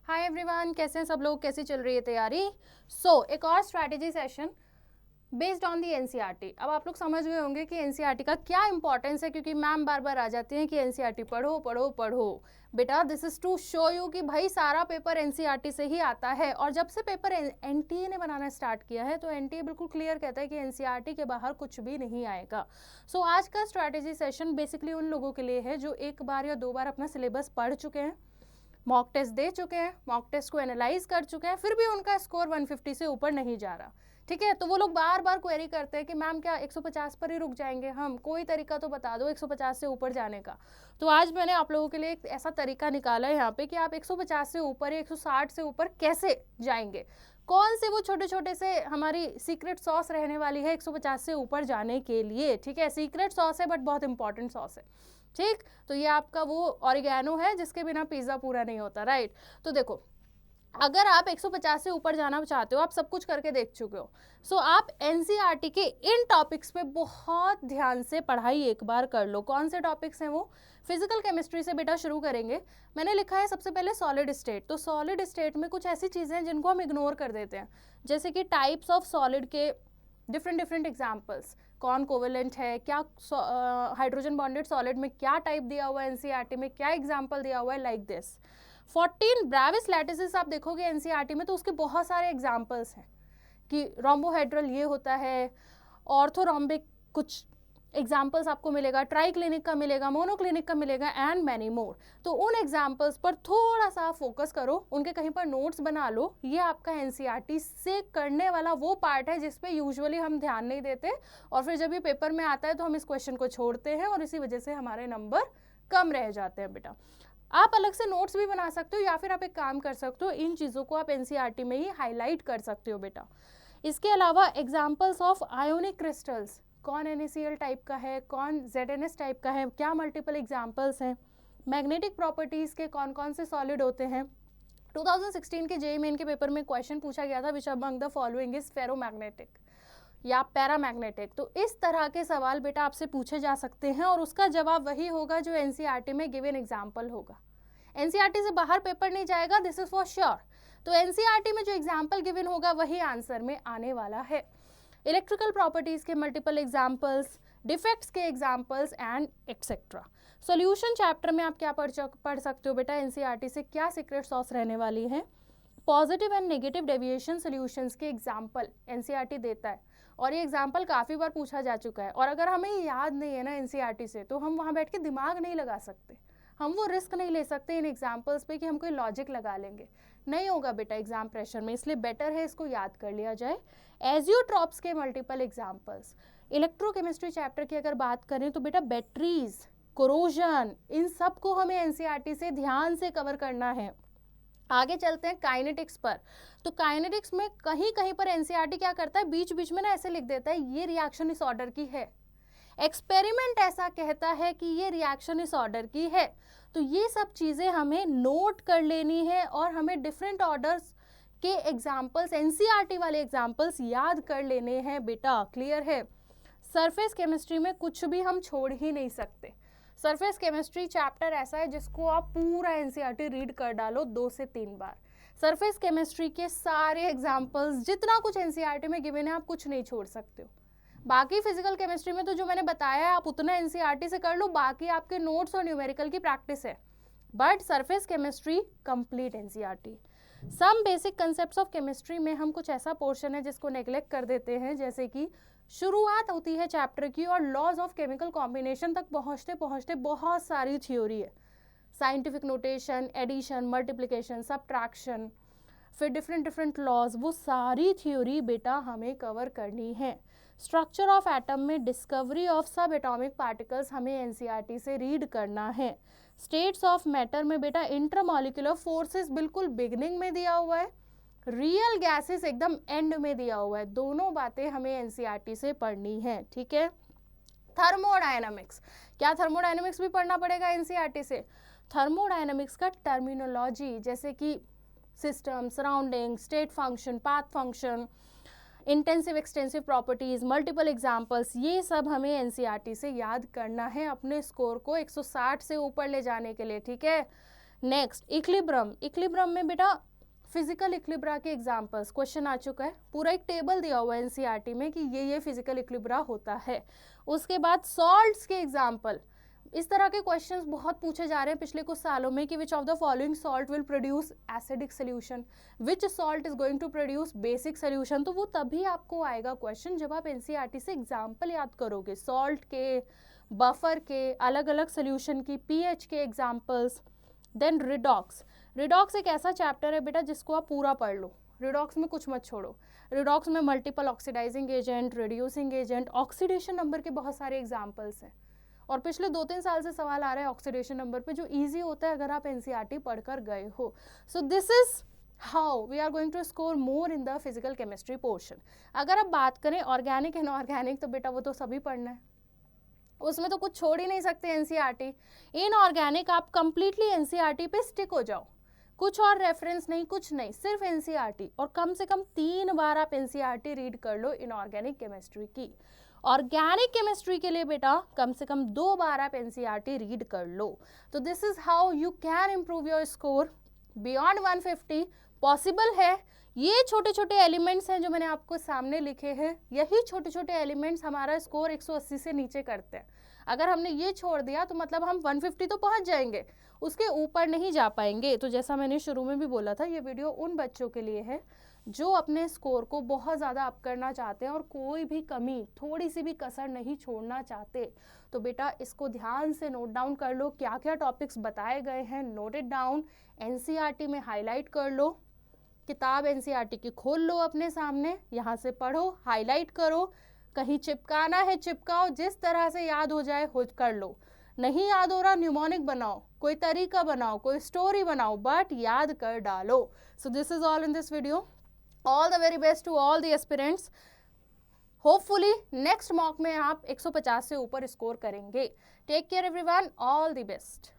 Hi everyone, कैसे हैं सब लोग, कैसी चल रही है तैयारी। एक और strategy session based on the NCERT. अब आप लोग समझ गए होंगे कि एनसीईआरटी का क्या इंपॉर्टेंस है, क्योंकि मैम बार बार आ जाती हैं कि एनसीईआरटी पढ़ो पढ़ो पढ़ो। बेटा this is to show you कि भाई सारा पेपर एनसीईआरटी से ही आता है, और जब से पेपर एनटीए ने बनाना स्टार्ट किया है तो एनटीए बिल्कुल क्लियर कहता है कि एनसीईआरटी के बाहर कुछ भी नहीं आएगा। आज का स्ट्रैटेजी सेशन बेसिकली उन लोगों के लिए है जो एक बार या दो बार अपना सिलेबस पढ़ चुके हैं, मॉक टेस्ट दे चुके हैं, मॉक टेस्ट को एनालाइज कर चुके हैं, फिर भी उनका स्कोर 150 से ऊपर नहीं जा रहा। ठीक है, तो वो लोग बार बार क्वेरी करते हैं कि मैम क्या 150 पर ही रुक जाएंगे हम, कोई तरीका तो बता दो 150 से ऊपर जाने का। तो आज मैंने आप लोगों के लिए एक ऐसा तरीका निकाला है यहाँ पे कि आप 150 से ऊपर या 160 से ऊपर कैसे जाएंगे, कौन से वो छोटे छोटे से हमारी सीक्रेट सॉस रहने वाली है 150 से ऊपर जाने के लिए। ठीक है, सीक्रेट सॉस है बट बहुत इंपॉर्टेंट सॉस है। ठीक, तो ये आपका वो ऑरिगेनो है जिसके बिना पिज्जा पूरा नहीं होता, राइट। तो देखो, अगर आप 150 से ऊपर जाना चाहते हो, आप सब कुछ करके देख चुके हो, आप एनसीईआरटी के इन टॉपिक्स पे बहुत ध्यान से पढ़ाई एक बार कर लो। कौन से टॉपिक्स हैं वो? फिजिकल केमिस्ट्री से बेटा शुरू करेंगे। मैंने लिखा है सबसे पहले सॉलिड स्टेट। तो सॉलिड स्टेट में कुछ ऐसी चीज़ें हैं जिनको हम इग्नोर कर देते हैं, जैसे कि टाइप्स ऑफ सॉलिड के डिफरेंट डिफरेंट एग्जाम्पल्स, कौन कोवेलेंट है, क्या हाइड्रोजन बॉन्डेड सॉलिड में क्या टाइप दिया हुआ है एनसीईआरटी में, क्या एग्जाम्पल दिया हुआ है, लाइक दिस। 14 ब्रेविस लैटिसेस आप देखोगे एनसीईआरटी में तो उसके बहुत सारे एग्जाम्पल्स हैं कि रोम्बोहेड्रल ये होता है, ऑर्थोरोम्बिक कुछ एग्जाम्पल्स आपको मिलेगा, ट्राई क्लिनिक का मिलेगा, मोनोक्लिनिक का मिलेगा, एंड मैनी मोर। तो उन एग्जाम्पल्स पर थोड़ा सा फोकस करो, उनके कहीं पर नोट्स बना लो। ये आपका एनसीईआरटी से करने वाला वो पार्ट है जिस पे यूजुअली हम ध्यान नहीं देते, और फिर जब ये पेपर में आता है तो हम इस क्वेश्चन को छोड़ते हैं और इसी वजह से हमारे नंबर कम रह जाते हैं। बेटा आप अलग से नोट्स भी बना सकते हो, या फिर आप एक काम कर सकते हो, इन चीज़ों को आप एनसीईआरटी में ही हाईलाइट कर सकते हो बेटा। इसके अलावा एग्जाम्पल्स ऑफ आयोनिक क्रिस्टल्स, कौन NaCl टाइप का है, कौन ZnS टाइप का है, क्या मल्टीपल एग्जाम्पल्स हैं। मैग्नेटिक प्रॉपर्टीज़ के कौन कौन से सॉलिड होते हैं। 2016 के जेईई मेन के पेपर में क्वेश्चन पूछा गया था, which among the following is ferromagnetic या पैरामैग्नेटिक। तो इस तरह के सवाल बेटा आपसे पूछे जा सकते हैं, और उसका जवाब वही होगा जो एनसीईआरटी में गिवन एग्जाम्पल होगा। एनसीईआरटी से बाहर पेपर नहीं जाएगा, दिस इज फॉर श्योर। तो एनसीईआरटी में जो एग्जाम्पल गिवन होगा वही आंसर में आने वाला है। इलेक्ट्रिकल प्रॉपर्टीज के मल्टीपल एग्जाम्पल्स, डिफेक्ट्स के examples and etcetera. Solution chapter में आप क्या पढ़ सकते हो बेटा, एनसीईआरटी से क्या सीक्रेट सॉस रहने वाली है। Positive and negative deviation solutions के एग्जाम्पल एनसीईआरटी देता है, और ये एग्जाम्पल काफ़ी बार पूछा जा चुका है, और अगर हमें याद नहीं है ना एनसीईआरटी से, तो हम वहाँ बैठ के दिमाग नहीं लगा सकते, हम वो रिस्क नहीं ले सकते इन एग्जाम्पल्स पे कि हम कोई लॉजिक लगा लेंगे, नहीं होगा बेटा एग्जाम प्रेशर में। इसलिए बेटर है इसको याद कर लिया जाए। एजियोट्रॉप्स के मल्टीपल एग्जाम्पल्स। इलेक्ट्रोकेमिस्ट्री चैप्टर की अगर बात करें तो बेटा बैटरीज, कोरोजन, इन सब को हमें एनसीईआरटी से ध्यान से कवर करना है। आगे चलते हैं काइनेटिक्स पर। तो काइनेटिक्स में कहीं कहीं पर एनसीईआरटी क्या करता है, बीच बीच में ना ऐसे लिख देता है ये रिएक्शन इस ऑर्डर की है, एक्सपेरिमेंट ऐसा कहता है कि ये रिएक्शन इस ऑर्डर की है। तो ये सब चीज़ें हमें नोट कर लेनी है, और हमें डिफरेंट ऑर्डर्स के एग्जाम्पल्स, एनसीईआरटी वाले एग्जाम्पल्स याद कर लेने हैं बेटा। क्लियर है। सरफेस केमिस्ट्री में कुछ भी हम छोड़ ही नहीं सकते। सरफेस केमिस्ट्री चैप्टर ऐसा है जिसको आप पूरा एनसीईआरटी रीड कर डालो 2 से 3 बार। सरफेस केमिस्ट्री के सारे एग्जाम्पल्स, जितना कुछ एनसीईआरटी में गिवन है, आप कुछ नहीं छोड़ सकते हो। बाकी फिजिकल केमिस्ट्री में तो जो मैंने बताया है आप उतना एनसीईआरटी से कर लो, बाकी आपके नोट्स और न्यूमेरिकल की प्रैक्टिस है। But surface chemistry complete NCERT. Some basic concepts of chemistry में हम कुछ ऐसा पोर्शन है जिसको नेग्लेक्ट कर देते हैं, जैसे कि शुरुआत होती है चैप्टर की और लॉज ऑफ केमिकल कॉम्बिनेशन तक पहुंचते पहुंचते बहुत सारी थ्योरी है, scientific notation, addition, multiplication, subtraction, फिर डिफरेंट डिफरेंट लॉज, वो सारी थ्योरी बेटा हमें कवर करनी है। स्ट्रक्चर ऑफ एटम में discovery of sub atomic particles हमें एनसीईआरटी से रीड करना है। स्टेट्स ऑफ मैटर में बेटा इंटरमॉलिक्यूलर फोर्सेस बिल्कुल बिगनिंग में दिया हुआ है, रियल गैसेस एकदम एंड में दिया हुआ है। दोनों बातें हमें एनसीईआरटी से पढ़नी है। ठीक है। थर्मोडायनामिक्स, क्या थर्मोडायनामिक्स भी पढ़ना पड़ेगा एनसीईआरटी से? थर्मोडायनामिक्स का टर्मिनोलॉजी, जैसे कि system, surrounding, state function, path function, intensive extensive properties, multiple examples, ये सब हमें एनसीईआरटी से याद करना है अपने स्कोर को 160 से ऊपर ले जाने के लिए। ठीक है। नेक्स्ट इक्विलिब्रियम, इक्विलिब्रियम में बेटा फिजिकल इक्विलिब्रिया के एग्जांपल्स क्वेश्चन आ चुका है, पूरा एक टेबल दिया हुआ है एनसीईआरटी में कि ये फिजिकल इक्विलिब्रिया होता है। उसके बाद सॉल्ट्स के एग्जांपल, इस तरह के क्वेश्चंस बहुत पूछे जा रहे हैं पिछले कुछ सालों में कि which of the following salt will produce acidic solution, which salt is going to produce basic solution. तो वो तभी आपको आएगा क्वेश्चन जब आप एनसीईआरटी से एग्जाम्पल याद करोगे, सॉल्ट के, बफर के, अलग अलग सोल्यूशन की, पीएच के एग्जाम्पल्स। देन रिडॉक्स, रिडॉक्स एक ऐसा चैप्टर है बेटा जिसको आप पूरा पढ़ लो, रिडॉक्स में कुछ मत छोड़ो। रिडॉक्स में multiple oxidizing agent, reducing agent, oxidation number के बहुत सारे एग्जाम्पल्स हैं और पिछले 2-3 साल से सवाल आ रहा है ऑक्सीडेशन नंबर पे जो इजी होता है अगर आप एनसीईआरटी पढ़कर गए हो। So this is how we are going to score more in the physical chemistry portion. अगर आप बात करें ऑर्गेनिक एंड ऑर्गेनिक तो बेटा वो तो सभी पढ़ना है, उसमें तो कुछ छोड़ ही नहीं सकते एनसीईआरटी। इनऑर्गेनिक आप कंप्लीटली एनसीईआरटी पे स्टिक हो जाओ, कुछ और रेफरेंस नहीं, कुछ नहीं, सिर्फ एनसीईआरटी, और कम से कम 3 बार आप एनसीईआरटी रीड कर लो इनऑर्गेनिक केमिस्ट्री की। ऑर्गेनिक केमिस्ट्री के लिए बेटा कम से कम 2 बार आप एनसीईआरटी रीड कर लो। तो this is how you can improve your score beyond 150। Possible है, ये छोटे छोटे एलिमेंट्स हैं जो मैंने आपको सामने लिखे हैं, यही छोटे छोटे एलिमेंट्स हमारा स्कोर 180 से नीचे करते हैं। अगर हमने ये छोड़ दिया तो मतलब हम 150 तो पहुंच जाएंगे, उसके ऊपर नहीं जा पाएंगे। तो जैसा मैंने शुरू में भी बोला था, ये वीडियो उन बच्चों के लिए है जो अपने स्कोर को बहुत ज़्यादा अप करना चाहते हैं और कोई भी कमी, थोड़ी सी भी कसर नहीं छोड़ना चाहते। तो बेटा इसको ध्यान से नोट डाउन कर लो, क्या क्या टॉपिक्स बताए गए हैं, नोट इट डाउन, एनसीईआरटी में हाईलाइट कर लो, किताब एनसीईआरटी की खोल लो अपने सामने, यहाँ से पढ़ो, हाईलाइट करो, कहीं चिपकाना है चिपकाओ, जिस तरह से याद हो जाए हो कर लो। नहीं याद हो रहा, न्यूमोनिक बनाओ, कोई तरीका बनाओ, कोई स्टोरी बनाओ, बट याद कर डालो। So this is all in this video. All the very best to all the aspirants. Hopefully next mock में आप 150 से ऊपर स्कोर करेंगे। Take care everyone, all the best.